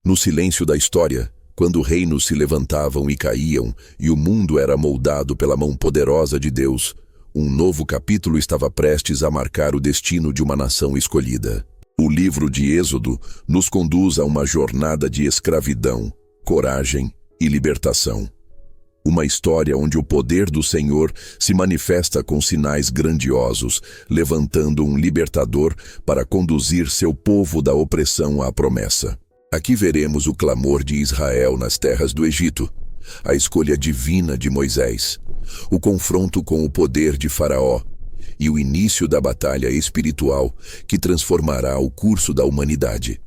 No silêncio da história, quando reinos se levantavam e caíam, e o mundo era moldado pela mão poderosa de Deus, um novo capítulo estava prestes a marcar o destino de uma nação escolhida. O livro de Êxodo nos conduz a uma jornada de escravidão, coragem e libertação. Uma história onde o poder do Senhor se manifesta com sinais grandiosos, levantando um libertador para conduzir seu povo da opressão à promessa. Aqui veremos o clamor de Israel nas terras do Egito, a escolha divina de Moisés, o confronto com o poder de Faraó e o início da batalha espiritual que transformará o curso da humanidade.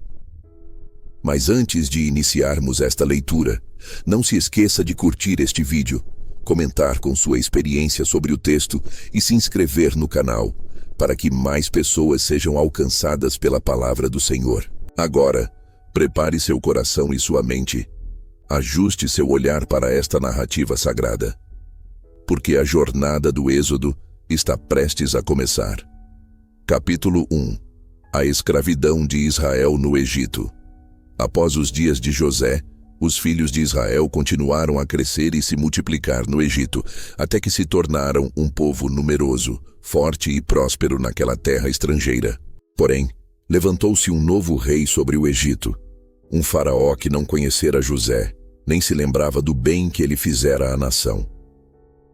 Mas antes de iniciarmos esta leitura, não se esqueça de curtir este vídeo, comentar com sua experiência sobre o texto e se inscrever no canal, para que mais pessoas sejam alcançadas pela palavra do Senhor. Agora, prepare seu coração e sua mente. Ajuste seu olhar para esta narrativa sagrada, porque a jornada do Êxodo está prestes a começar. Capítulo 1. A escravidão de Israel no Egito. Após os dias de José, os filhos de Israel continuaram a crescer e se multiplicar no Egito, até que se tornaram um povo numeroso, forte e próspero naquela terra estrangeira. Porém, levantou-se um novo rei sobre o Egito, um faraó que não conhecera José, nem se lembrava do bem que ele fizera à nação.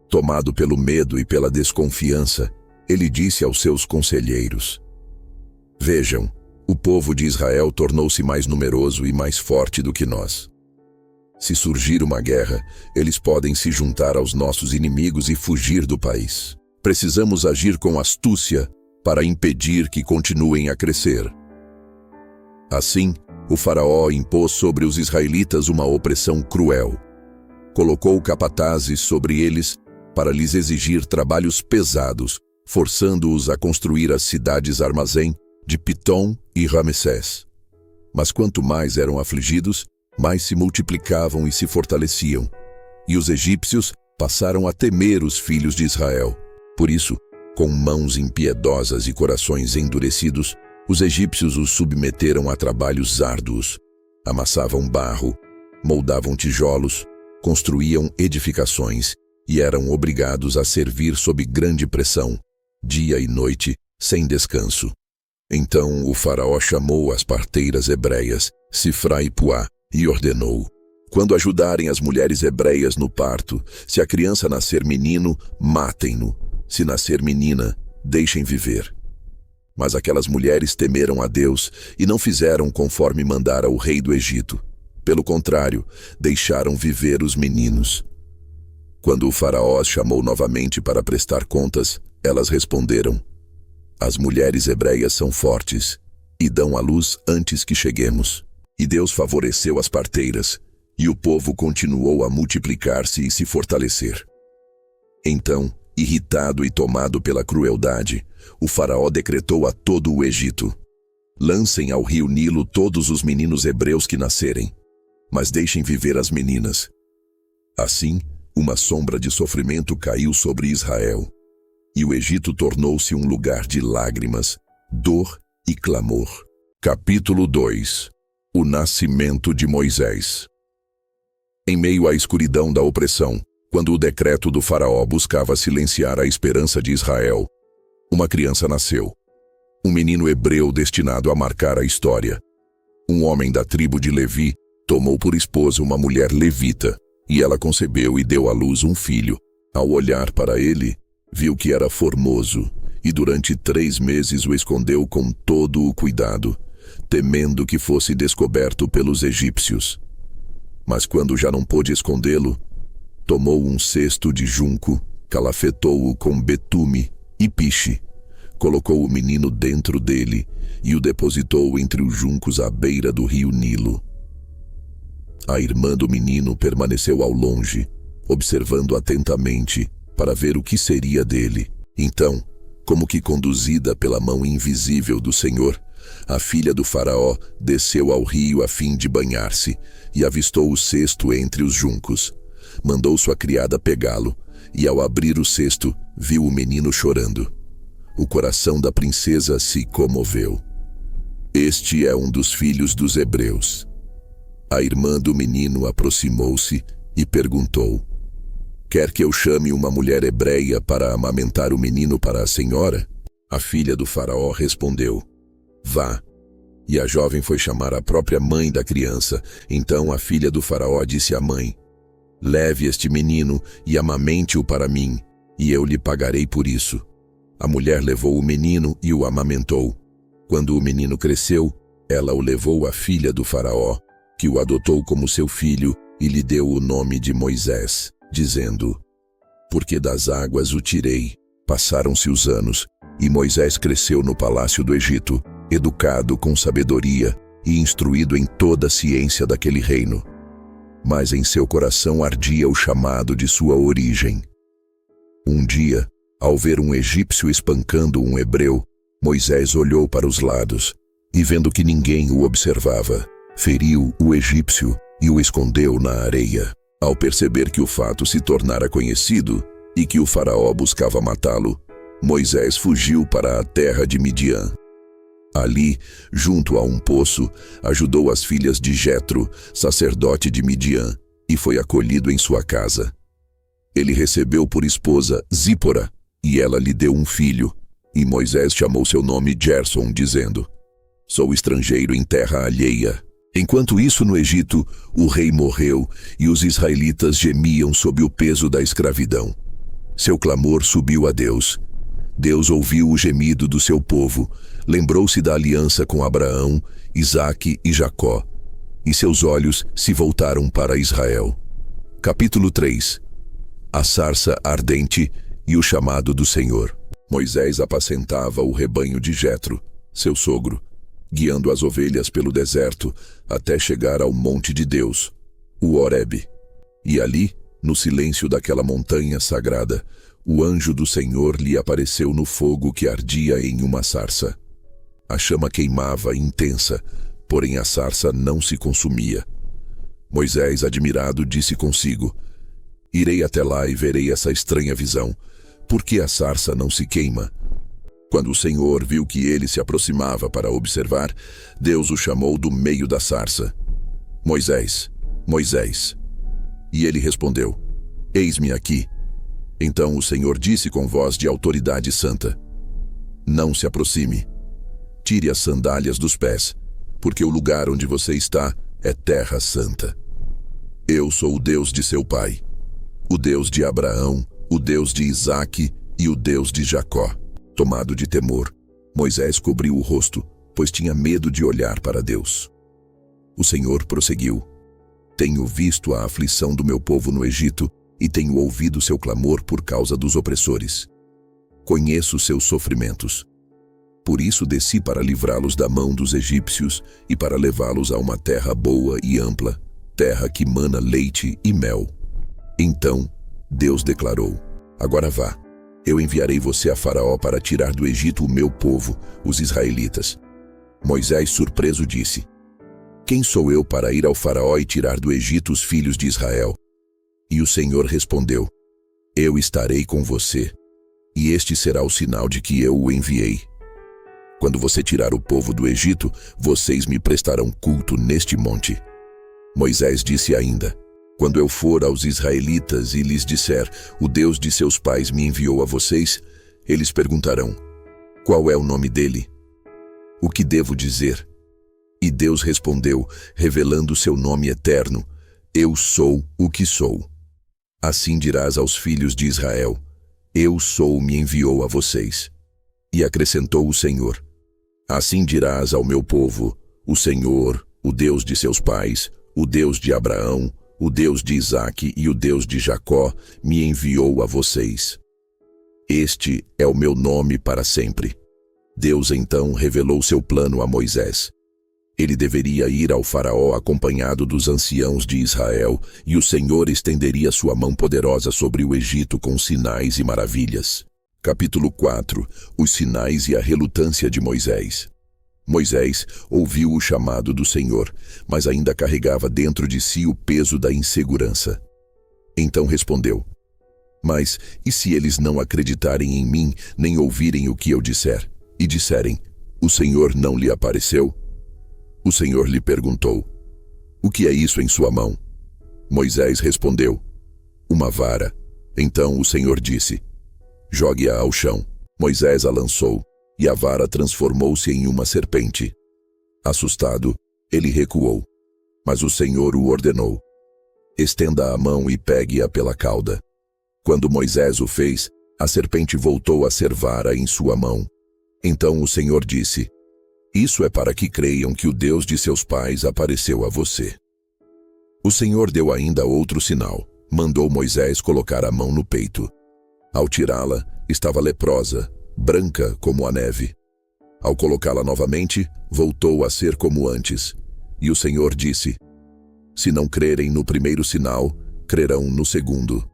Tomado pelo medo e pela desconfiança, ele disse aos seus conselheiros: "Vejam, o povo de Israel tornou-se mais numeroso e mais forte do que nós. Se surgir uma guerra, eles podem se juntar aos nossos inimigos e fugir do país. Precisamos agir com astúcia para impedir que continuem a crescer." Assim, o faraó impôs sobre os israelitas uma opressão cruel. Colocou capatazes sobre eles para lhes exigir trabalhos pesados, forçando-os a construir as cidades armazém de Pitom e Ramessés. Mas quanto mais eram afligidos, mais se multiplicavam e se fortaleciam. E os egípcios passaram a temer os filhos de Israel. Por isso, com mãos impiedosas e corações endurecidos, os egípcios os submeteram a trabalhos árduos. Amassavam barro, moldavam tijolos, construíam edificações e eram obrigados a servir sob grande pressão, dia e noite, sem descanso. Então o faraó chamou as parteiras hebreias, Sifra e Puá, e ordenou: "Quando ajudarem as mulheres hebreias no parto, se a criança nascer menino, matem-no. Se nascer menina, deixem viver." Mas aquelas mulheres temeram a Deus e não fizeram conforme mandara o rei do Egito. Pelo contrário, deixaram viver os meninos. Quando o faraó as chamou novamente para prestar contas, elas responderam: "As mulheres hebreias são fortes e dão à luz antes que cheguemos." E Deus favoreceu as parteiras, e o povo continuou a multiplicar-se e se fortalecer. Então, irritado e tomado pela crueldade, o faraó decretou a todo o Egito: "Lancem ao rio Nilo todos os meninos hebreus que nascerem, mas deixem viver as meninas." Assim, uma sombra de sofrimento caiu sobre Israel, e o Egito tornou-se um lugar de lágrimas, dor e clamor. Capítulo 2. O nascimento de Moisés. Em meio à escuridão da opressão, quando o decreto do faraó buscava silenciar a esperança de Israel, uma criança nasceu. Um menino hebreu destinado a marcar a história. Um homem da tribo de Levi tomou por esposa uma mulher levita, e ela concebeu e deu à luz um filho. Ao olhar para ele, viu que era formoso, e durante 3 meses o escondeu com todo o cuidado, temendo que fosse descoberto pelos egípcios. Mas quando já não pôde escondê-lo, tomou um cesto de junco, calafetou-o com betume e piche, colocou o menino dentro dele e o depositou entre os juncos à beira do rio Nilo. A irmã do menino permaneceu ao longe, observando atentamente para ver o que seria dele. Então, como que conduzida pela mão invisível do Senhor, a filha do faraó desceu ao rio a fim de banhar-se e avistou o cesto entre os juncos. Mandou sua criada pegá-lo e, ao abrir o cesto, viu o menino chorando. O coração da princesa se comoveu. Este é um dos filhos dos hebreus. A irmã do menino aproximou-se e perguntou: quer que eu chame uma mulher hebreia para amamentar o menino para a senhora? A filha do faraó respondeu: vá. E a jovem foi chamar a própria mãe da criança. Então a filha do faraó disse à mãe: leve este menino e amamente-o para mim, e eu lhe pagarei por isso. A mulher levou o menino e o amamentou. Quando o menino cresceu, ela o levou à filha do faraó, que o adotou como seu filho e lhe deu o nome de Moisés, dizendo: porque das águas o tirei. Passaram-se os anos, e Moisés cresceu no palácio do Egito, educado com sabedoria e instruído em toda a ciência daquele reino. Mas em seu coração ardia o chamado de sua origem. Um dia, ao ver um egípcio espancando um hebreu, Moisés olhou para os lados, e vendo que ninguém o observava, feriu o egípcio e o escondeu na areia. Ao perceber que o fato se tornara conhecido e que o faraó buscava matá-lo, Moisés fugiu para a terra de Midian. Ali, junto a um poço, ajudou as filhas de Jetro, sacerdote de Midian, e foi acolhido em sua casa. Ele recebeu por esposa Zípora, e ela lhe deu um filho, e Moisés chamou seu nome Gerson, dizendo: sou estrangeiro em terra alheia. Enquanto isso, no Egito, o rei morreu e os israelitas gemiam sob o peso da escravidão. Seu clamor subiu a Deus. Deus ouviu o gemido do seu povo, lembrou-se da aliança com Abraão, Isaque e Jacó, e seus olhos se voltaram para Israel. Capítulo 3. A sarça ardente e o chamado do Senhor. Moisés apacentava o rebanho de Jetro, seu sogro, guiando as ovelhas pelo deserto até chegar ao monte de Deus, o Horebe. E ali, no silêncio daquela montanha sagrada, o anjo do Senhor lhe apareceu no fogo que ardia em uma sarça. A chama queimava intensa, porém a sarça não se consumia. Moisés, admirado, disse consigo: irei até lá e verei essa estranha visão. Por que a sarça não se queima? Quando o Senhor viu que ele se aproximava para observar, Deus o chamou do meio da sarça: Moisés, Moisés. E ele respondeu: eis-me aqui. Então o Senhor disse com voz de autoridade santa: não se aproxime. Tire as sandálias dos pés, porque o lugar onde você está é terra santa. Eu sou o Deus de seu pai, o Deus de Abraão, o Deus de Isaque e o Deus de Jacó. Tomado de temor, Moisés cobriu o rosto, pois tinha medo de olhar para Deus. O Senhor prosseguiu: tenho visto a aflição do meu povo no Egito e tenho ouvido seu clamor por causa dos opressores. Conheço seus sofrimentos. Por isso desci para livrá-los da mão dos egípcios e para levá-los a uma terra boa e ampla, terra que mana leite e mel. Então Deus declarou: agora vá. Eu enviarei você a Faraó para tirar do Egito o meu povo, os israelitas. Moisés, surpreso, disse: quem sou eu para ir ao Faraó e tirar do Egito os filhos de Israel? E o Senhor respondeu: eu estarei com você, e este será o sinal de que eu o enviei. Quando você tirar o povo do Egito, vocês me prestarão culto neste monte. Moisés disse ainda: quando eu for aos israelitas e lhes disser: o Deus de seus pais me enviou a vocês, eles perguntarão: qual é o nome dele? O que devo dizer? E Deus respondeu, revelando seu nome eterno: eu sou o que sou. Assim dirás aos filhos de Israel: eu sou, me enviou a vocês. E acrescentou o Senhor: assim dirás ao meu povo: o Senhor, o Deus de seus pais, o Deus de Abraão, o Deus de Isaque e o Deus de Jacó, me enviou a vocês. Este é o meu nome para sempre. Deus então revelou seu plano a Moisés. Ele deveria ir ao Faraó acompanhado dos anciãos de Israel, e o Senhor estenderia sua mão poderosa sobre o Egito com sinais e maravilhas. Capítulo 4. Os sinais e a relutância de Moisés. Moisés ouviu o chamado do Senhor, mas ainda carregava dentro de si o peso da insegurança. Então respondeu: mas e se eles não acreditarem em mim, nem ouvirem o que eu disser, e disserem: o Senhor não lhe apareceu? O Senhor lhe perguntou: O que é isso em sua mão? Moisés respondeu: Uma vara. Então o Senhor disse: Jogue-a ao chão. Moisés a lançou, e a vara transformou-se em uma serpente. Assustado, ele recuou. Mas o Senhor o ordenou: Estenda a mão e pegue-a pela cauda. Quando Moisés o fez, a serpente voltou a ser vara em sua mão. Então o Senhor disse: Isso é para que creiam que o Deus de seus pais apareceu a você. O Senhor deu ainda outro sinal. Mandou Moisés colocar a mão no peito. Ao tirá-la, estava leprosa, branca como a neve. Ao colocá-la novamente, voltou a ser como antes. E o Senhor disse: Se não crerem no primeiro sinal, crerão no segundo.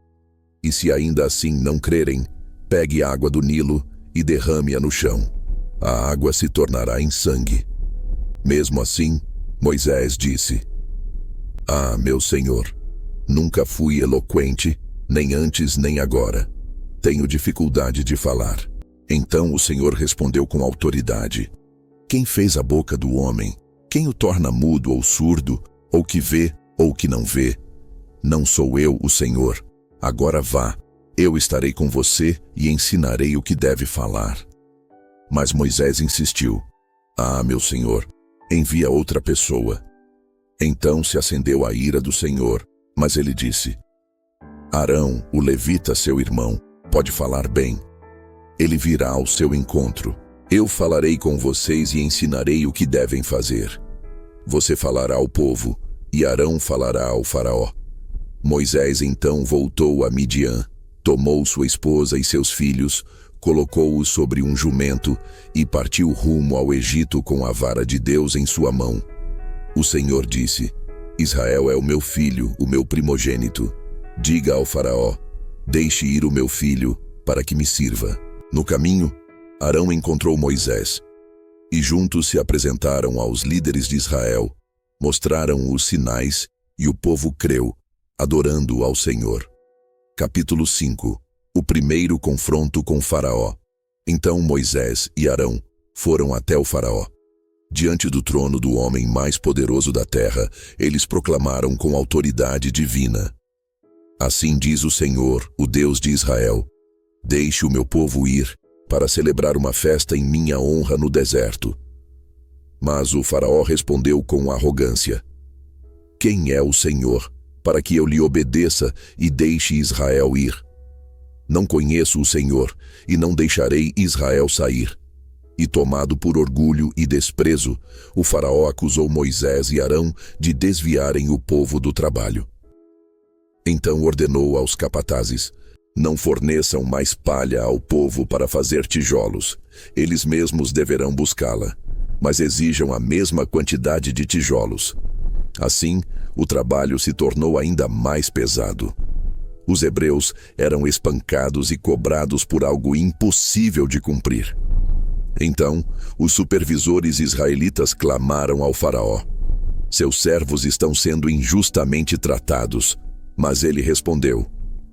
E se ainda assim não crerem, pegue água do Nilo e derrame-a no chão. A água se tornará em sangue. Mesmo assim, Moisés disse: Ah, meu Senhor, nunca fui eloquente, nem antes nem agora. Tenho dificuldade de falar. Então o Senhor respondeu com autoridade: Quem fez a boca do homem? Quem o torna mudo ou surdo, ou que vê, ou que não vê? Não sou eu, o Senhor. Agora vá, eu estarei com você e ensinarei o que deve falar. Mas Moisés insistiu: Ah, meu Senhor, envia outra pessoa. Então se acendeu a ira do Senhor, mas ele disse: Arão, o levita, seu irmão, pode falar bem. Ele virá ao seu encontro. Eu falarei com vocês e ensinarei o que devem fazer. Você falará ao povo, e Arão falará ao faraó. Moisés então voltou a Midian, tomou sua esposa e seus filhos, colocou-os sobre um jumento e partiu rumo ao Egito com a vara de Deus em sua mão. O Senhor disse: Israel é o meu filho, o meu primogênito. Diga ao faraó: Deixe ir o meu filho, para que me sirva. No caminho, Arão encontrou Moisés, e juntos se apresentaram aos líderes de Israel, mostraram os sinais, e o povo creu, adorando ao Senhor. Capítulo 5. O primeiro confronto com Faraó. Então Moisés e Arão foram até o Faraó. Diante do trono do homem mais poderoso da terra, eles proclamaram com autoridade divina: Assim diz o Senhor, o Deus de Israel: Deixe o meu povo ir, para celebrar uma festa em minha honra no deserto. Mas o Faraó respondeu com arrogância: Quem é o Senhor, para que eu lhe obedeça e deixe Israel ir? Não conheço o Senhor, e não deixarei Israel sair. E tomado por orgulho e desprezo, o Faraó acusou Moisés e Arão de desviarem o povo do trabalho. Então ordenou aos capatazes: Não forneçam mais palha ao povo para fazer tijolos. Eles mesmos deverão buscá-la, mas exijam a mesma quantidade de tijolos. Assim, o trabalho se tornou ainda mais pesado. Os hebreus eram espancados e cobrados por algo impossível de cumprir. Então, os supervisores israelitas clamaram ao Faraó: Seus servos estão sendo injustamente tratados. Mas ele respondeu: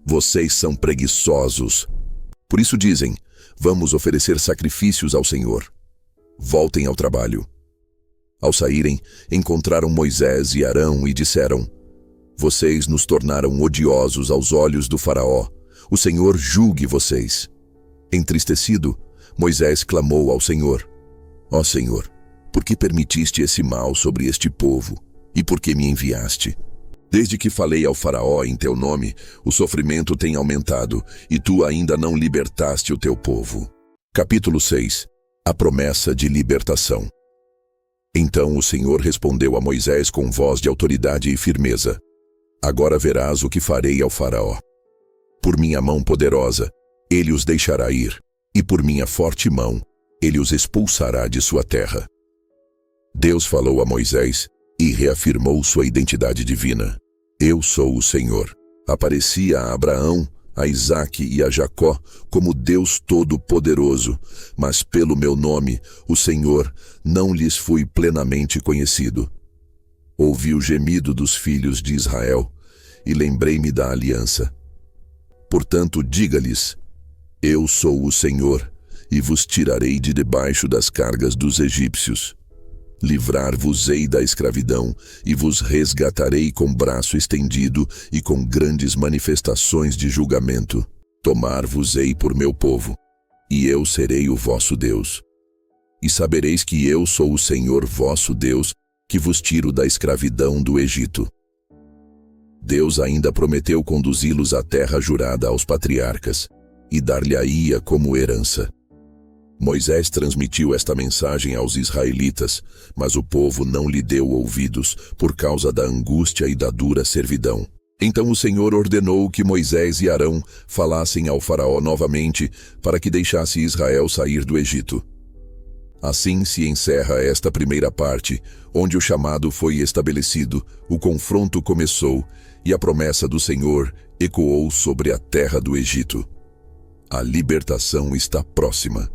Vocês são preguiçosos. Por isso dizem: Vamos oferecer sacrifícios ao Senhor. Voltem ao trabalho. Ao saírem, encontraram Moisés e Arão e disseram: Vocês nos tornaram odiosos aos olhos do Faraó. O Senhor julgue vocês. Entristecido, Moisés clamou ao Senhor: Ó Senhor, por que permitiste esse mal sobre este povo? E por que me enviaste? Desde que falei ao Faraó em teu nome, o sofrimento tem aumentado, e tu ainda não libertaste o teu povo. Capítulo 6. A promessa de libertação. Então o Senhor respondeu a Moisés com voz de autoridade e firmeza: Agora verás o que farei ao Faraó. Por minha mão poderosa, ele os deixará ir, e por minha forte mão, ele os expulsará de sua terra. Deus falou a Moisés e reafirmou sua identidade divina: Eu sou o Senhor. Apareci a Abraão, a Isaque e a Jacó como Deus Todo-Poderoso, mas pelo meu nome, o Senhor, não lhes fui plenamente conhecido. Ouvi o gemido dos filhos de Israel e lembrei-me da aliança. Portanto, diga-lhes: Eu sou o Senhor, e vos tirarei de debaixo das cargas dos egípcios. Livrar-vos-ei da escravidão, e vos resgatarei com braço estendido e com grandes manifestações de julgamento. Tomar-vos-ei por meu povo, e eu serei o vosso Deus. E sabereis que eu sou o Senhor vosso Deus, que vos tiro da escravidão do Egito. Deus ainda prometeu conduzi-los à terra jurada aos patriarcas, e dar-lhe-a-ia como herança. Moisés transmitiu esta mensagem aos israelitas, mas o povo não lhe deu ouvidos por causa da angústia e da dura servidão. Então o Senhor ordenou que Moisés e Arão falassem ao faraó novamente para que deixasse Israel sair do Egito. Assim se encerra esta primeira parte, onde o chamado foi estabelecido, o confronto começou e a promessa do Senhor ecoou sobre a terra do Egito. A libertação está próxima.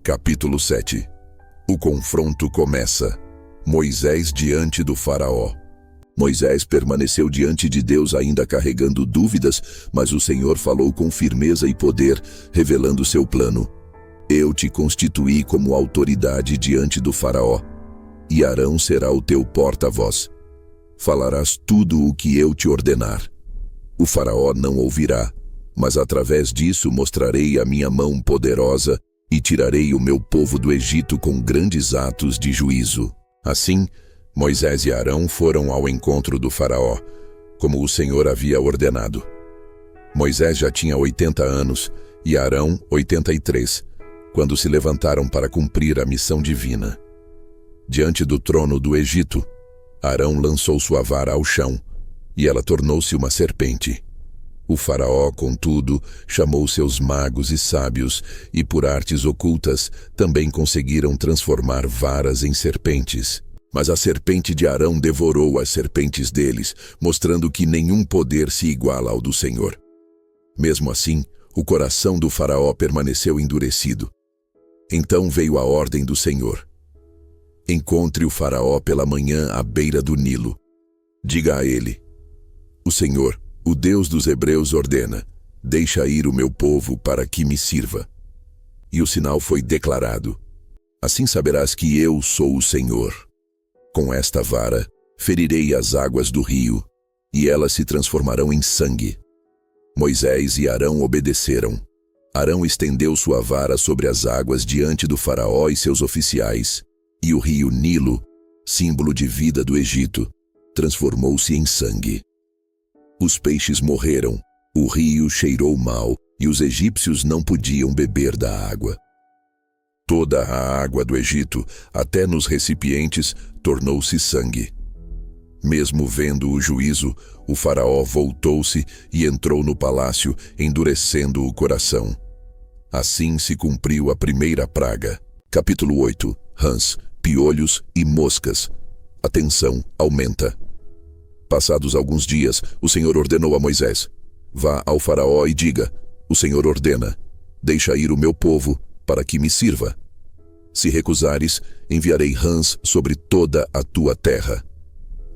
Capítulo 7. O confronto começa. Moisés diante do faraó. Moisés permaneceu diante de Deus ainda carregando dúvidas, mas o Senhor falou com firmeza e poder, revelando seu plano. Eu te constituí como autoridade diante do faraó, e Arão será o teu porta-voz. Falarás tudo o que eu te ordenar. O faraó não ouvirá, mas através disso mostrarei a minha mão poderosa e tirarei o meu povo do Egito com grandes atos de juízo. Assim, Moisés e Arão foram ao encontro do faraó, como o Senhor havia ordenado. Moisés já tinha 80 anos e Arão 83, quando se levantaram para cumprir a missão divina. Diante do trono do Egito, Arão lançou sua vara ao chão, e ela tornou-se uma serpente. O faraó, contudo, chamou seus magos e sábios, e por artes ocultas também conseguiram transformar varas em serpentes. Mas a serpente de Arão devorou as serpentes deles, mostrando que nenhum poder se iguala ao do Senhor. Mesmo assim, o coração do faraó permaneceu endurecido. Então veio a ordem do Senhor. Encontre o faraó pela manhã à beira do Nilo. Diga a ele: o Senhor, o Deus dos Hebreus, ordena: deixa ir o meu povo para que me sirva. E o sinal foi declarado: assim saberás que eu sou o Senhor. Com esta vara ferirei as águas do rio, e elas se transformarão em sangue. Moisés e Arão obedeceram. Arão estendeu sua vara sobre as águas diante do faraó e seus oficiais, e o rio Nilo, símbolo de vida do Egito, transformou-se em sangue. Os peixes morreram, o rio cheirou mal, e os egípcios não podiam beber da água. Toda a água do Egito, até nos recipientes, tornou-se sangue. Mesmo vendo o juízo, o faraó voltou-se e entrou no palácio, endurecendo o coração. Assim se cumpriu a primeira praga. Capítulo 8. Rãs, piolhos e moscas. A tensão aumenta. Passados alguns dias, o Senhor ordenou a Moisés: vá ao faraó e diga: o Senhor ordena: deixa ir o meu povo para que me sirva. Se recusares, enviarei rãs sobre toda a tua terra.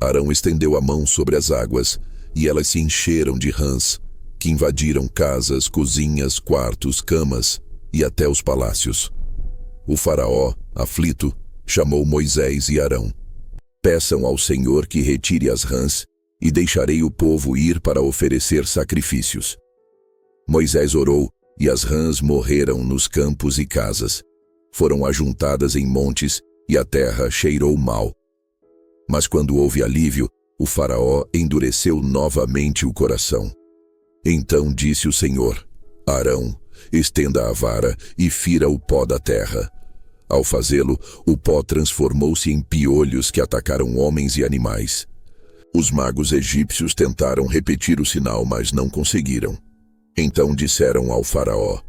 Arão estendeu a mão sobre as águas, e elas se encheram de rãs, que invadiram casas, cozinhas, quartos, camas e até os palácios. O faraó, aflito, chamou Moisés e Arão. Peçam ao Senhor que retire as rãs, e deixarei o povo ir para oferecer sacrifícios. Moisés orou, e as rãs morreram nos campos e casas. Foram ajuntadas em montes, e a terra cheirou mal. Mas quando houve alívio, o faraó endureceu novamente o coração. Então disse o Senhor: Arão, estenda a vara e fira o pó da terra. Ao fazê-lo, o pó transformou-se em piolhos que atacaram homens e animais. Os magos egípcios tentaram repetir o sinal, mas não conseguiram. Então disseram ao faraó: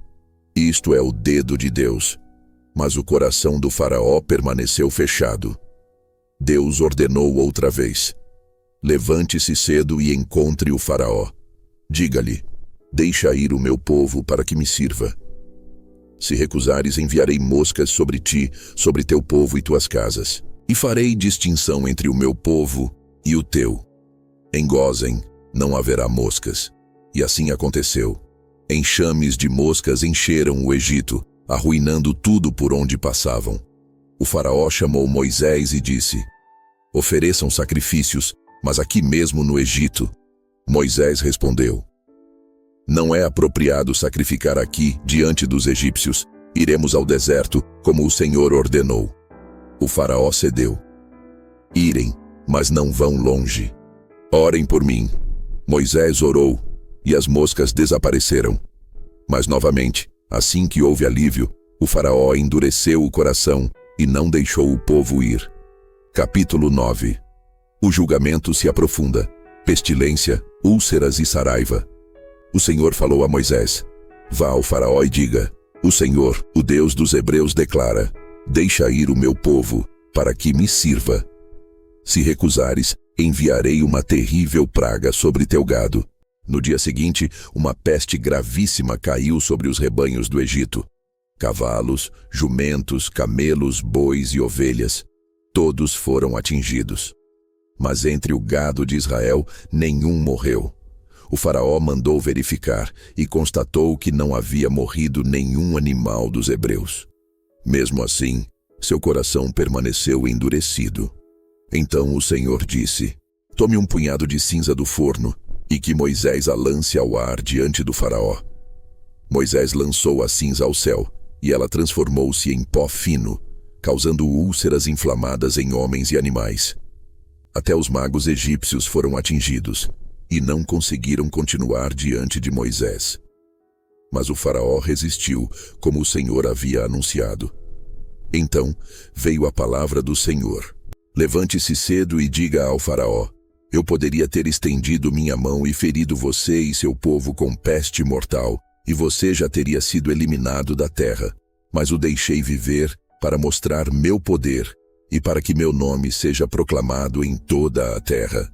isto é o dedo de Deus. Mas o coração do faraó permaneceu fechado. Deus ordenou outra vez: levante-se cedo e encontre o faraó. Diga-lhe: deixa ir o meu povo para que me sirva. Se recusares, enviarei moscas sobre ti, sobre teu povo e tuas casas, e farei distinção entre o meu povo e o teu. Em Gósen não haverá moscas. E assim aconteceu. Enxames de moscas encheram o Egito, arruinando tudo por onde passavam. O faraó chamou Moisés e disse: ofereçam sacrifícios, mas aqui mesmo no Egito. Moisés respondeu: não é apropriado sacrificar aqui, diante dos egípcios. Iremos ao deserto, como o Senhor ordenou. O faraó cedeu. Irem, mas não vão longe. Orem por mim. Moisés orou, e as moscas desapareceram. Mas novamente, assim que houve alívio, o faraó endureceu o coração e não deixou o povo ir. Capítulo 9. O julgamento se aprofunda. Pestilência, úlceras e saraiva. O Senhor falou a Moisés: vá ao faraó e diga: o Senhor, o Deus dos hebreus, declara: deixa ir o meu povo, para que me sirva. Se recusares, enviarei uma terrível praga sobre teu gado. No dia seguinte, uma peste gravíssima caiu sobre os rebanhos do Egito. Cavalos, jumentos, camelos, bois e ovelhas, todos foram atingidos. Mas entre o gado de Israel, nenhum morreu. O faraó mandou verificar e constatou que não havia morrido nenhum animal dos hebreus. Mesmo assim, seu coração permaneceu endurecido. Então o Senhor disse: tome um punhado de cinza do forno e que Moisés a lance ao ar diante do faraó. Moisés lançou a cinza ao céu e ela transformou-se em pó fino, causando úlceras inflamadas em homens e animais. Até os magos egípcios foram atingidos e não conseguiram continuar diante de Moisés. Mas o faraó resistiu, como o Senhor havia anunciado. Então veio a palavra do Senhor: levante-se cedo e diga ao faraó: eu poderia ter estendido minha mão e ferido você e seu povo com peste mortal, e você já teria sido eliminado da terra. Mas o deixei viver para mostrar meu poder e para que meu nome seja proclamado em toda a terra.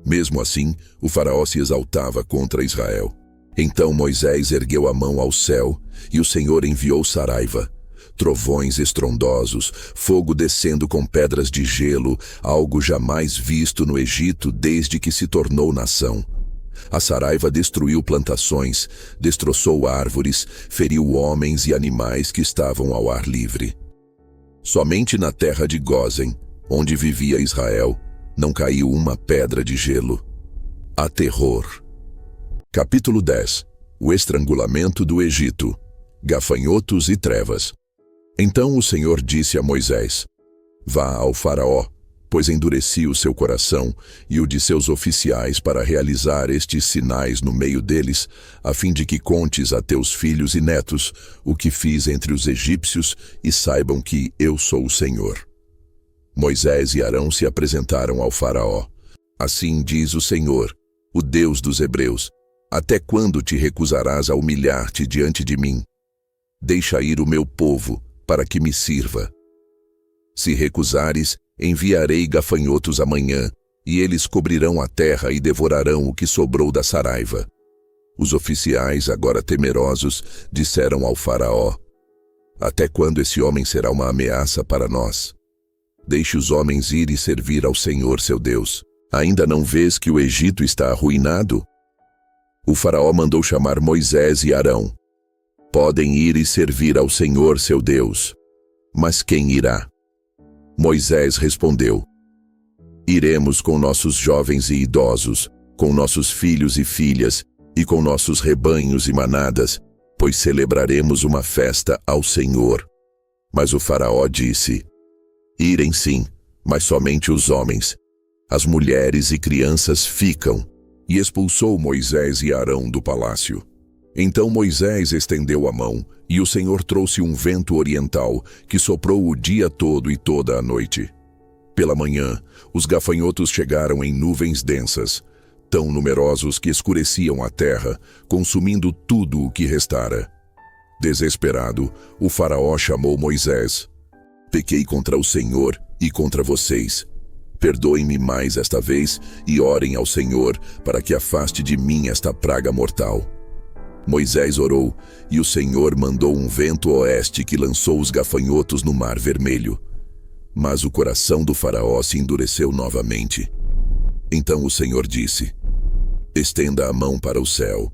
Mesmo assim, o faraó se exaltava contra Israel. Então Moisés ergueu a mão ao céu, e o Senhor enviou saraiva, trovões estrondosos, fogo descendo com pedras de gelo, algo jamais visto no Egito desde que se tornou nação. A saraiva destruiu plantações, destroçou árvores, feriu homens e animais que estavam ao ar livre. Somente na terra de Gósen, onde vivia Israel, não caiu uma pedra de gelo. Há terror. Capítulo 10. O estrangulamento do Egito. Gafanhotos e trevas. Então o Senhor disse a Moisés: vá ao faraó, pois endureci o seu coração e o de seus oficiais para realizar estes sinais no meio deles, a fim de que contes a teus filhos e netos o que fiz entre os egípcios e saibam que eu sou o Senhor. Moisés e Arão se apresentaram ao faraó. Assim diz o Senhor, o Deus dos hebreus: até quando te recusarás a humilhar-te diante de mim? Deixa ir o meu povo, para que me sirva. Se recusares, enviarei gafanhotos amanhã, e eles cobrirão a terra e devorarão o que sobrou da saraiva. Os oficiais, agora temerosos, disseram ao faraó: até quando esse homem será uma ameaça para nós? Deixe os homens ir e servir ao Senhor seu Deus. Ainda não vês que o Egito está arruinado? O faraó mandou chamar Moisés e Arão. Podem ir e servir ao Senhor seu Deus. Mas quem irá? Moisés respondeu: iremos com nossos jovens e idosos, com nossos filhos e filhas, e com nossos rebanhos e manadas, pois celebraremos uma festa ao Senhor. Mas o faraó disse: irem sim, mas somente os homens. As mulheres e crianças ficam. E expulsou Moisés e Arão do palácio. Então Moisés estendeu a mão, e o Senhor trouxe um vento oriental, que soprou o dia todo e toda a noite. Pela manhã, os gafanhotos chegaram em nuvens densas, tão numerosos que escureciam a terra, consumindo tudo o que restara. Desesperado, o faraó chamou Moisés: pequei contra o Senhor e contra vocês. Perdoem-me mais esta vez e orem ao Senhor para que afaste de mim esta praga mortal. Moisés orou, e o Senhor mandou um vento oeste que lançou os gafanhotos no Mar Vermelho. Mas o coração do faraó se endureceu novamente. Então o Senhor disse: estenda a mão para o céu,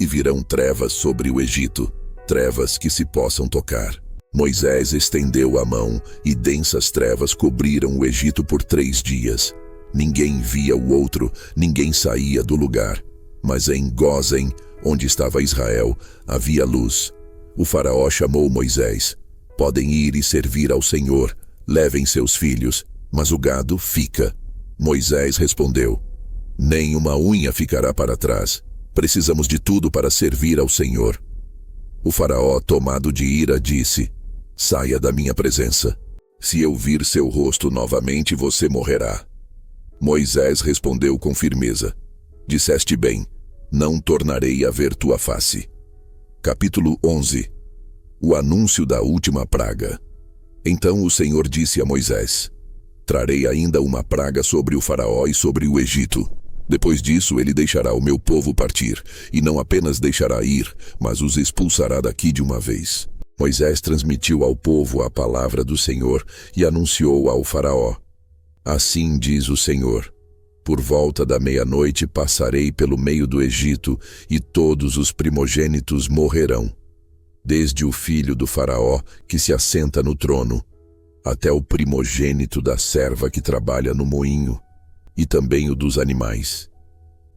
e virão trevas sobre o Egito, trevas que se possam tocar. Moisés estendeu a mão e densas trevas cobriram o Egito por 3 dias. Ninguém via o outro, ninguém saía do lugar. Mas em Gósen, onde estava Israel, havia luz. O faraó chamou Moisés. Podem ir e servir ao Senhor, levem seus filhos, mas o gado fica. Moisés respondeu: nem uma unha ficará para trás. Precisamos de tudo para servir ao Senhor. O faraó, tomado de ira, disse: saia da minha presença. Se eu vir seu rosto novamente, você morrerá. Moisés respondeu com firmeza: disseste bem, não tornarei a ver tua face. Capítulo 11. O anúncio da última praga. Então o Senhor disse a Moisés: trarei ainda uma praga sobre o faraó e sobre o Egito. Depois disso ele deixará o meu povo partir, e não apenas deixará ir, mas os expulsará daqui de uma vez. Moisés transmitiu ao povo a palavra do Senhor e anunciou ao faraó: assim diz o Senhor: por volta da meia-noite passarei pelo meio do Egito, e todos os primogênitos morrerão, desde o filho do faraó que se assenta no trono, até o primogênito da serva que trabalha no moinho, e também o dos animais.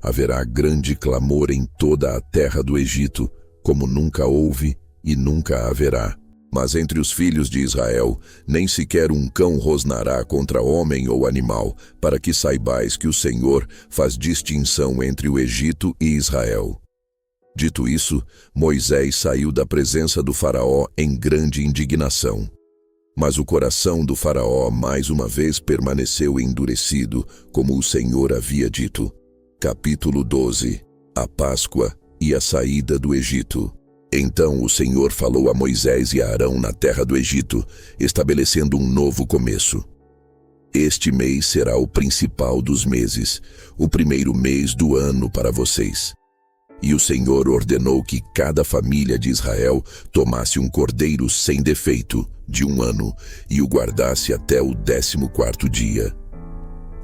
Haverá grande clamor em toda a terra do Egito, como nunca houve e nunca haverá. Mas entre os filhos de Israel, nem sequer um cão rosnará contra homem ou animal, para que saibais que o Senhor faz distinção entre o Egito e Israel. Dito isso, Moisés saiu da presença do faraó em grande indignação. Mas o coração do faraó mais uma vez permaneceu endurecido, como o Senhor havia dito. Capítulo 12. A Páscoa e a saída do Egito. Então o Senhor falou a Moisés e a Arão na terra do Egito, estabelecendo um novo começo. Este mês será o principal dos meses, o primeiro mês do ano para vocês. E o Senhor ordenou que cada família de Israel tomasse um cordeiro sem defeito, de 1 ano, e o guardasse até o 14º dia.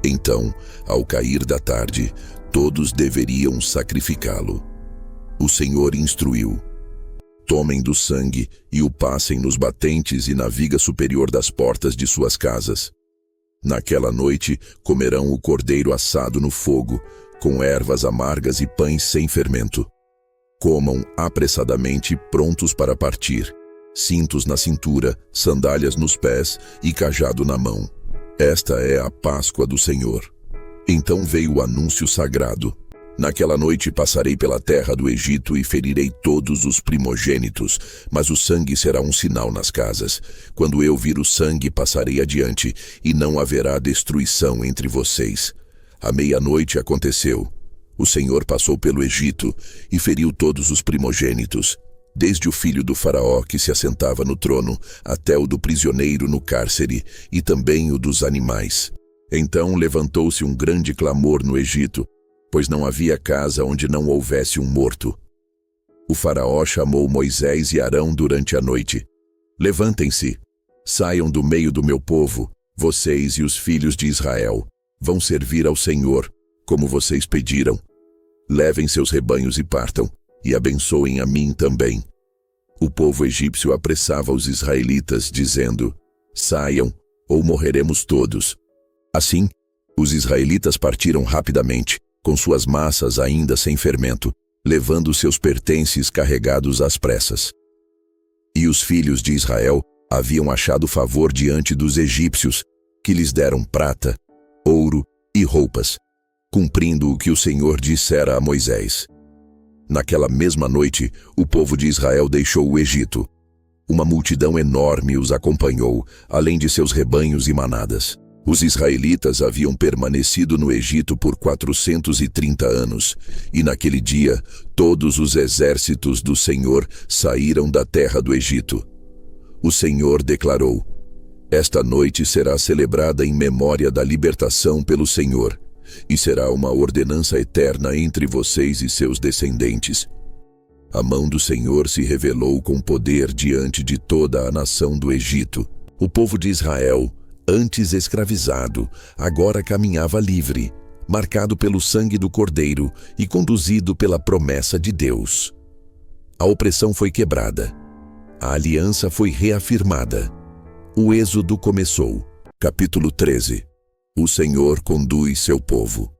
Então, ao cair da tarde, todos deveriam sacrificá-lo. O Senhor instruiu: tomem do sangue e o passem nos batentes e na viga superior das portas de suas casas. Naquela noite comerão o cordeiro assado no fogo, com ervas amargas e pães sem fermento. Comam apressadamente, prontos para partir, cintos na cintura, sandálias nos pés e cajado na mão. Esta é a Páscoa do Senhor. Então veio o anúncio sagrado: naquela noite passarei pela terra do Egito e ferirei todos os primogênitos, mas o sangue será um sinal nas casas. Quando eu vir o sangue, passarei adiante, e não haverá destruição entre vocês. À meia-noite aconteceu. O Senhor passou pelo Egito e feriu todos os primogênitos, desde o filho do faraó que se assentava no trono, até o do prisioneiro no cárcere, e também o dos animais. Então levantou-se um grande clamor no Egito, pois não havia casa onde não houvesse um morto. O faraó chamou Moisés e Arão durante a noite. Levantem-se, saiam do meio do meu povo, vocês e os filhos de Israel. Vão servir ao Senhor, como vocês pediram. Levem seus rebanhos e partam, e abençoem a mim também. O povo egípcio apressava os israelitas, dizendo: saiam, ou morreremos todos. Assim, os israelitas partiram rapidamente, com suas massas ainda sem fermento, levando seus pertences carregados às pressas. E os filhos de Israel haviam achado favor diante dos egípcios, que lhes deram prata, ouro e roupas, cumprindo o que o Senhor dissera a Moisés. Naquela mesma noite, o povo de Israel deixou o Egito. Uma multidão enorme os acompanhou, além de seus rebanhos e manadas. Os israelitas haviam permanecido no Egito por 430 anos, e naquele dia, todos os exércitos do Senhor saíram da terra do Egito. O Senhor declarou: esta noite será celebrada em memória da libertação pelo Senhor, e será uma ordenança eterna entre vocês e seus descendentes. A mão do Senhor se revelou com poder diante de toda a nação do Egito. O povo de Israel, antes escravizado, agora caminhava livre, marcado pelo sangue do Cordeiro e conduzido pela promessa de Deus. A opressão foi quebrada. A aliança foi reafirmada. O êxodo começou. Capítulo 13. O Senhor conduz seu povo.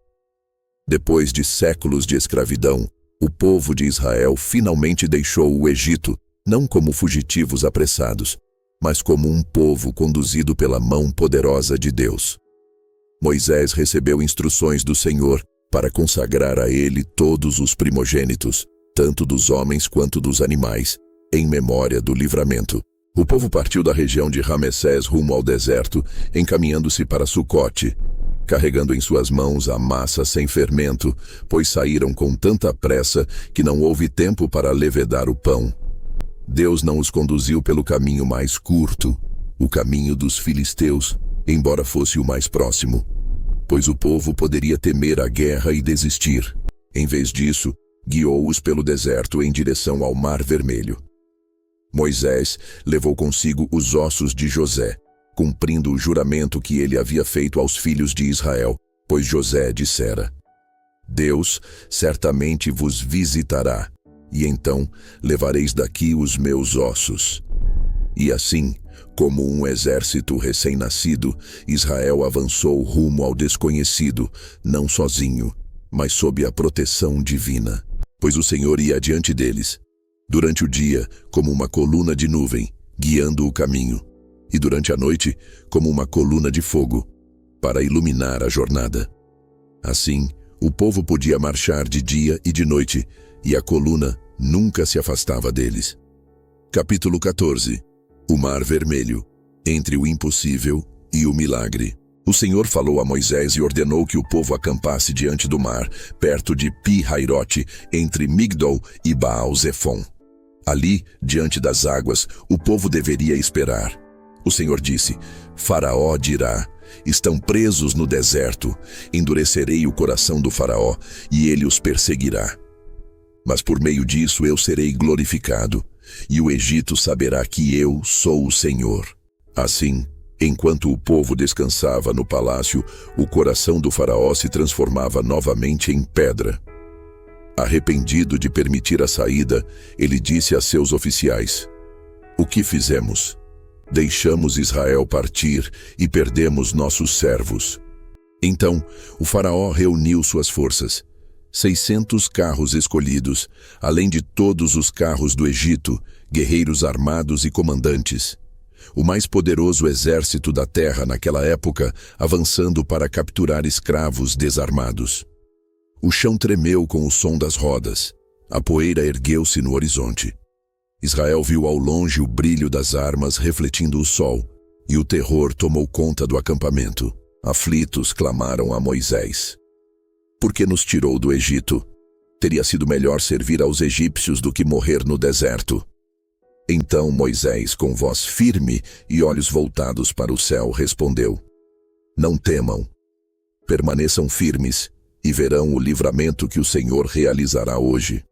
Depois de séculos de escravidão, o povo de Israel finalmente deixou o Egito, não como fugitivos apressados, mas como um povo conduzido pela mão poderosa de Deus. Moisés recebeu instruções do Senhor para consagrar a ele todos os primogênitos, tanto dos homens quanto dos animais, em memória do livramento. O povo partiu da região de Ramessés rumo ao deserto, encaminhando-se para Sucote, carregando em suas mãos a massa sem fermento, pois saíram com tanta pressa que não houve tempo para levedar o pão. Deus não os conduziu pelo caminho mais curto, o caminho dos filisteus, embora fosse o mais próximo, pois o povo poderia temer a guerra e desistir. Em vez disso, guiou-os pelo deserto em direção ao Mar Vermelho. Moisés levou consigo os ossos de José, cumprindo o juramento que ele havia feito aos filhos de Israel, pois José dissera: Deus certamente vos visitará, e então levareis daqui os meus ossos. E assim, como um exército recém-nascido, Israel avançou rumo ao desconhecido, não sozinho, mas sob a proteção divina, pois o Senhor ia adiante deles, durante o dia, como uma coluna de nuvem, guiando o caminho, e durante a noite, como uma coluna de fogo, para iluminar a jornada. Assim, o povo podia marchar de dia e de noite, e a coluna nunca se afastava deles. Capítulo 14. O Mar Vermelho, entre o impossível e o milagre. O Senhor falou a Moisés e ordenou que o povo acampasse diante do mar, perto de Pi-Hairote, entre Migdol e Baal-Zefon. Ali, diante das águas, o povo deveria esperar. O Senhor disse: Faraó dirá: estão presos no deserto, endurecerei o coração do Faraó, e ele os perseguirá. Mas por meio disso eu serei glorificado, e o Egito saberá que eu sou o Senhor. Assim, enquanto o povo descansava no palácio, o coração do Faraó se transformava novamente em pedra. Arrependido de permitir a saída, ele disse a seus oficiais: O que fizemos? Deixamos Israel partir e perdemos nossos servos. Então, o Faraó reuniu suas forças, 600 carros escolhidos, além de todos os carros do Egito, guerreiros armados e comandantes. O mais poderoso exército da terra naquela época, avançando para capturar escravos desarmados. O chão tremeu com o som das rodas. A poeira ergueu-se no horizonte. Israel viu ao longe o brilho das armas refletindo o sol, e o terror tomou conta do acampamento. Aflitos clamaram a Moisés: Por que nos tirou do Egito? Teria sido melhor servir aos egípcios do que morrer no deserto. Então Moisés, com voz firme e olhos voltados para o céu, respondeu: Não temam. Permaneçam firmes e verão o livramento que o Senhor realizará hoje.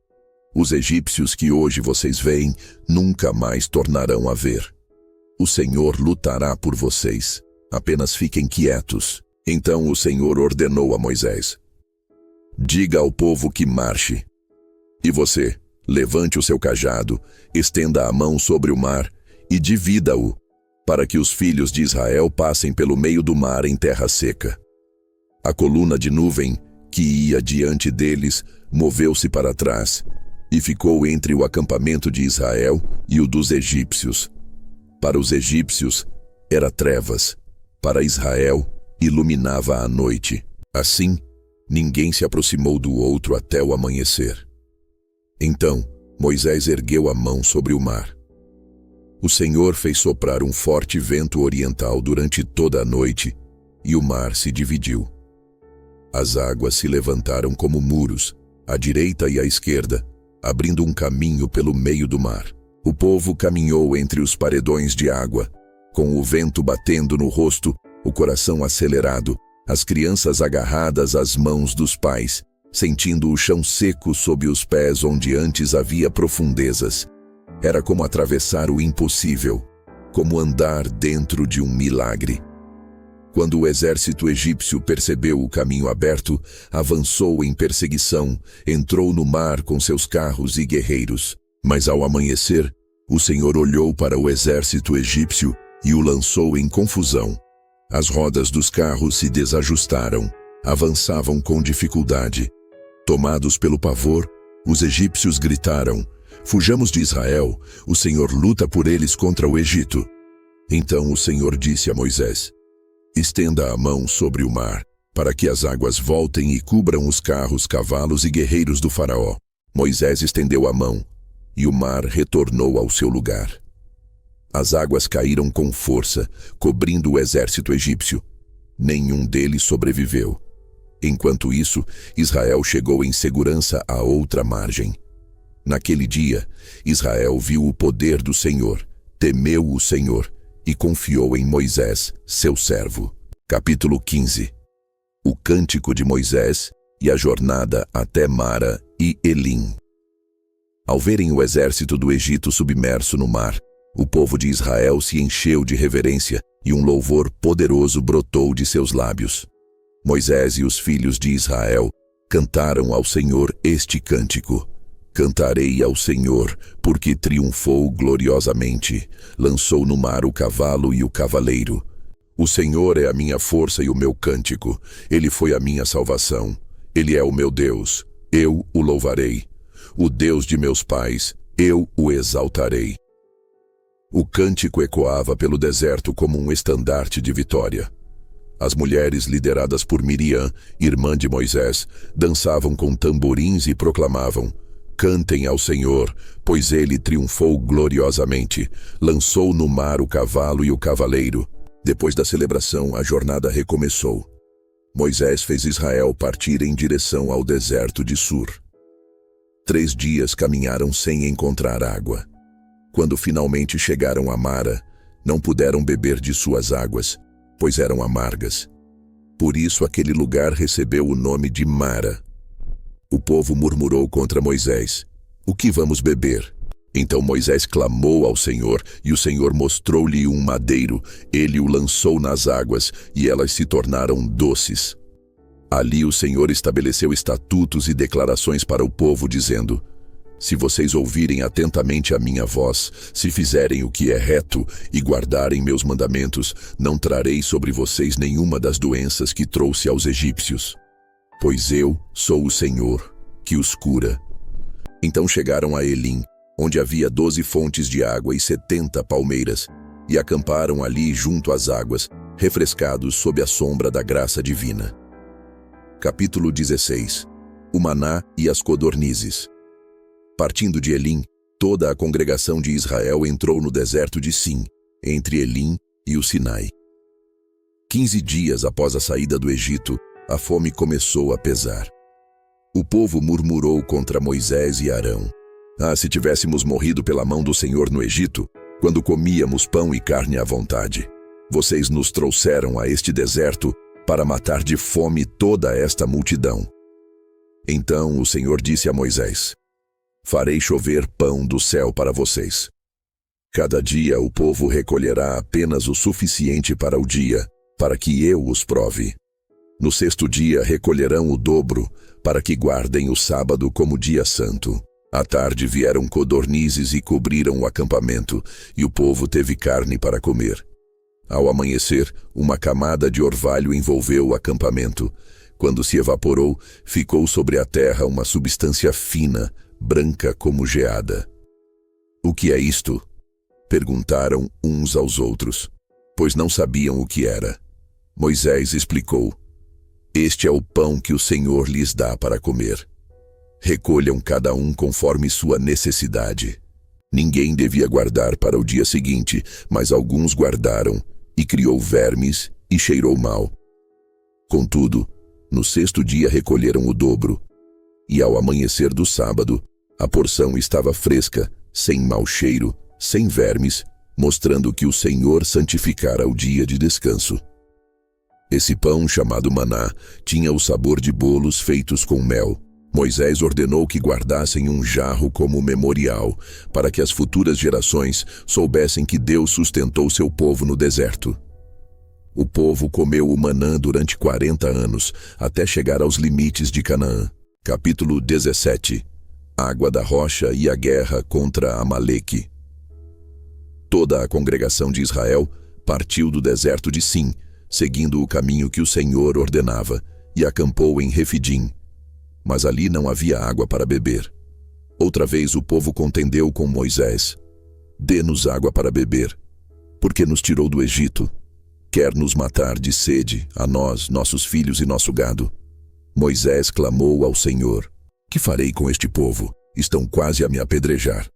Os egípcios que hoje vocês veem, nunca mais tornarão a ver. O Senhor lutará por vocês. Apenas fiquem quietos. Então o Senhor ordenou a Moisés: Diga ao povo que marche. E você, levante o seu cajado, estenda a mão sobre o mar e divida-o, para que os filhos de Israel passem pelo meio do mar em terra seca. A coluna de nuvem, que ia diante deles, moveu-se para trás, e ficou entre o acampamento de Israel e o dos egípcios. Para os egípcios era trevas, para Israel iluminava a noite. Assim, ninguém se aproximou do outro até o amanhecer. Então, Moisés ergueu a mão sobre o mar. O Senhor fez soprar um forte vento oriental durante toda a noite, e o mar se dividiu. As águas se levantaram como muros, à direita e à esquerda, abrindo um caminho pelo meio do mar. O povo caminhou entre os paredões de água, com o vento batendo no rosto, o coração acelerado, as crianças agarradas às mãos dos pais, sentindo o chão seco sob os pés onde antes havia profundezas. Era como atravessar o impossível, como andar dentro de um milagre. Quando o exército egípcio percebeu o caminho aberto, avançou em perseguição, entrou no mar com seus carros e guerreiros. Mas ao amanhecer, O Senhor olhou para o exército egípcio e o lançou em confusão. As rodas dos carros se desajustaram, avançavam com dificuldade. Tomados pelo pavor, os egípcios gritaram: "Fujamos de Israel, o Senhor luta por eles contra o Egito." Então o Senhor disse a Moisés: "Estenda a mão sobre o mar, para que as águas voltem e cubram os carros, cavalos e guerreiros do faraó." Moisés estendeu a mão, e o mar retornou ao seu lugar. As águas caíram com força, cobrindo o exército egípcio. Nenhum deles sobreviveu. Enquanto isso, Israel chegou em segurança à outra margem. Naquele dia, Israel viu o poder do Senhor, temeu o Senhor e confiou em Moisés, seu servo. Capítulo 15. O cântico de Moisés e a jornada até Mara e Elim. Ao verem o exército do Egito submerso no mar, o povo de Israel se encheu de reverência e um louvor poderoso brotou de seus lábios. Moisés e os filhos de Israel cantaram ao Senhor este cântico: "Cantarei ao Senhor, porque triunfou gloriosamente, lançou no mar o cavalo e o cavaleiro. O Senhor é a minha força e o meu cântico, Ele foi a minha salvação. Ele é o meu Deus, eu o louvarei. O Deus de meus pais, eu o exaltarei." O cântico ecoava pelo deserto como um estandarte de vitória. As mulheres, lideradas por Miriam, irmã de Moisés, dançavam com tamborins e proclamavam: "Cantem ao Senhor, pois ele triunfou gloriosamente, lançou no mar o cavalo e o cavaleiro." Depois da celebração, a jornada recomeçou. Moisés fez Israel partir em direção ao deserto de Sur. 3 dias caminharam sem encontrar água. Quando finalmente chegaram a Mara, não puderam beber de suas águas, pois eram amargas. Por isso aquele lugar recebeu o nome de Mara. O povo murmurou contra Moisés: "O que vamos beber?" Então Moisés clamou ao Senhor, e o Senhor mostrou-lhe um madeiro. Ele o lançou nas águas, e elas se tornaram doces. Ali o Senhor estabeleceu estatutos e declarações para o povo, dizendo: "Se vocês ouvirem atentamente a minha voz, se fizerem o que é reto e guardarem meus mandamentos, não trarei sobre vocês nenhuma das doenças que trouxe aos egípcios. Pois eu sou o Senhor, que os cura." Então chegaram a Elim, onde havia 12 fontes de água e 70 palmeiras, e acamparam ali junto às águas, refrescados sob a sombra da graça divina. Capítulo 16. O maná e as codornizes. Partindo de Elim, toda a congregação de Israel entrou no deserto de Sim, entre Elim e o Sinai. 15 dias após a saída do Egito, a fome começou a pesar. O povo murmurou contra Moisés e Arão: "Ah, se tivéssemos morrido pela mão do Senhor no Egito, quando comíamos pão e carne à vontade. Vocês nos trouxeram a este deserto para matar de fome toda esta multidão." Então o Senhor disse a Moisés: "Farei chover pão do céu para vocês. Cada dia o povo recolherá apenas o suficiente para o dia, para que eu os prove. No 6º dia recolherão o dobro, para que guardem o sábado como dia santo." À tarde vieram codornizes e cobriram o acampamento, e o povo teve carne para comer. Ao amanhecer, uma camada de orvalho envolveu o acampamento. Quando se evaporou, ficou sobre a terra uma substância fina, branca como geada. "O que é isto?" perguntaram uns aos outros, pois não sabiam o que era. Moisés explicou: "Este é o pão que o Senhor lhes dá para comer. Recolham cada um conforme sua necessidade." Ninguém devia guardar para o dia seguinte, mas alguns guardaram, e criou vermes e cheirou mal. Contudo, no 6º dia recolheram o dobro, e ao amanhecer do sábado, a porção estava fresca, sem mau cheiro, sem vermes, mostrando que o Senhor santificara o dia de descanso. Esse pão, chamado maná, tinha o sabor de bolos feitos com mel. Moisés ordenou que guardassem um jarro como memorial, para que as futuras gerações soubessem que Deus sustentou seu povo no deserto. O povo comeu o manã durante 40 anos, até chegar aos limites de Canaã. Capítulo 17. Água da rocha e a guerra contra Amaleque. toda a congregação de Israel partiu do deserto de Sim, seguindo o caminho que o Senhor ordenava, e acampou em Refidim. Mas ali não havia água para beber. Outra vez o povo contendeu com Moisés: Dê-nos água para beber, porque nos tirou do Egito. Quer nos matar de sede, a nós, nossos filhos e nosso gado. Moisés clamou ao Senhor: Que farei com este povo? Estão quase a me apedrejar.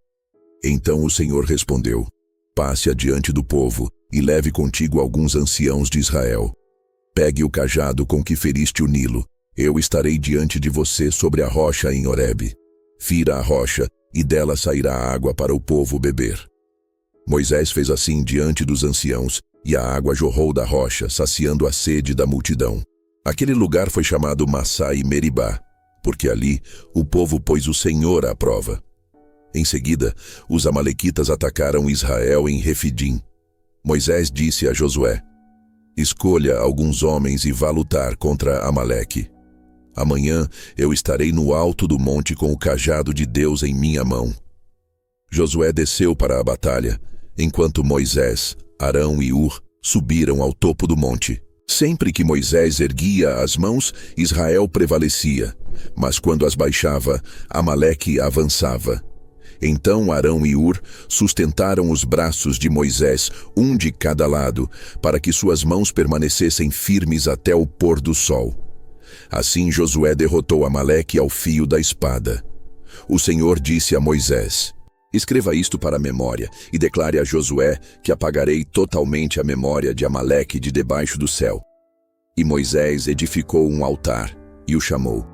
Então o Senhor respondeu: Passe adiante do povo e leve contigo alguns anciãos de Israel. Pegue o cajado com que feriste o Nilo. Eu estarei diante de você sobre a rocha em Horebe. Fira a rocha, e dela sairá água para o povo beber. Moisés fez assim diante dos anciãos, e a água jorrou da rocha, saciando a sede da multidão. Aquele lugar foi chamado Massá e Meribá, porque ali o povo pôs o Senhor à prova. Em seguida, os amalequitas atacaram Israel em Refidim. Moisés disse a Josué: Escolha alguns homens e vá lutar contra Amaleque. Amanhã eu estarei no alto do monte com o cajado de Deus em minha mão. Josué desceu para a batalha, enquanto Moisés, Arão e Ur subiram ao topo do monte. Sempre que Moisés erguia as mãos, Israel prevalecia, mas quando as baixava, Amaleque avançava. Então Arão e Ur sustentaram os braços de Moisés, um de cada lado, para que suas mãos permanecessem firmes até o pôr do sol. Assim Josué derrotou Amaleque ao fio da espada. O Senhor disse a Moisés: Escreva isto para a memória e declare a Josué que apagarei totalmente a memória de Amaleque de debaixo do céu. E Moisés edificou um altar e o chamou: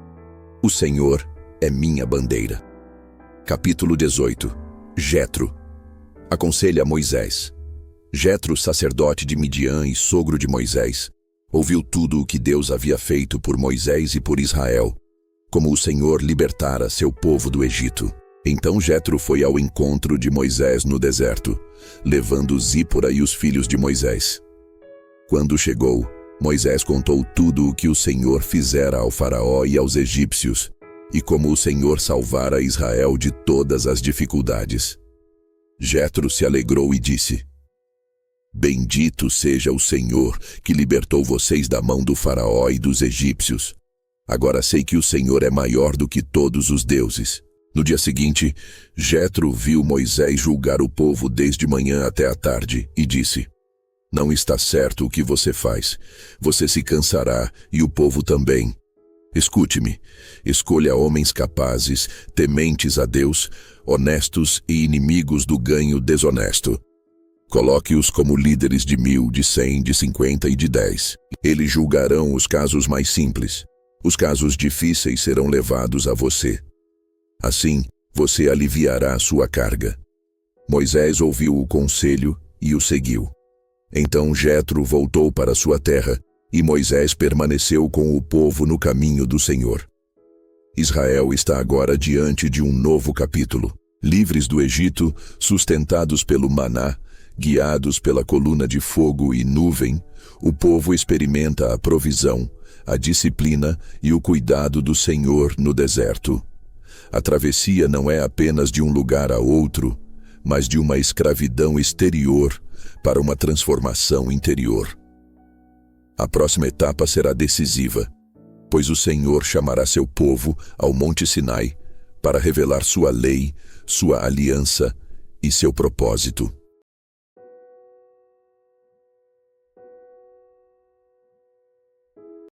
O Senhor é minha bandeira. Capítulo 18. Jetro aconselha Moisés. Jetro, sacerdote de Midian e sogro de Moisés, ouviu tudo o que Deus havia feito por Moisés e por Israel, como o Senhor libertara seu povo do Egito. Então Jetro foi ao encontro de Moisés no deserto, levando Zípora e os filhos de Moisés. Quando chegou, Moisés contou tudo o que o Senhor fizera ao faraó e aos egípcios, e como o Senhor salvara Israel de todas as dificuldades. Jetro se alegrou e disse: Bendito seja o Senhor que libertou vocês da mão do faraó e dos egípcios. Agora sei que o Senhor é maior do que todos os deuses. No dia seguinte, Jetro viu Moisés julgar o povo desde manhã até a tarde e disse: Não está certo o que você faz. Você se cansará e o povo também. Escute-me, escolha homens capazes, tementes a Deus, honestos e inimigos do ganho desonesto. Coloque-os como líderes de 1.000, de 100, de 50 e de 10. Eles julgarão os casos mais simples. Os casos difíceis serão levados a você. Assim, você aliviará sua carga. Moisés ouviu o conselho e o seguiu. Então Jetro voltou para sua terra, e Moisés permaneceu com o povo no caminho do Senhor. Israel está agora diante de um novo capítulo. Livres do Egito, sustentados pelo maná, guiados pela coluna de fogo e nuvem, o povo experimenta a provisão, a disciplina e o cuidado do Senhor no deserto. A travessia não é apenas de um lugar a outro, mas de uma escravidão exterior para uma transformação interior. A próxima etapa será decisiva, pois o Senhor chamará seu povo ao Monte Sinai para revelar sua lei, sua aliança e seu propósito.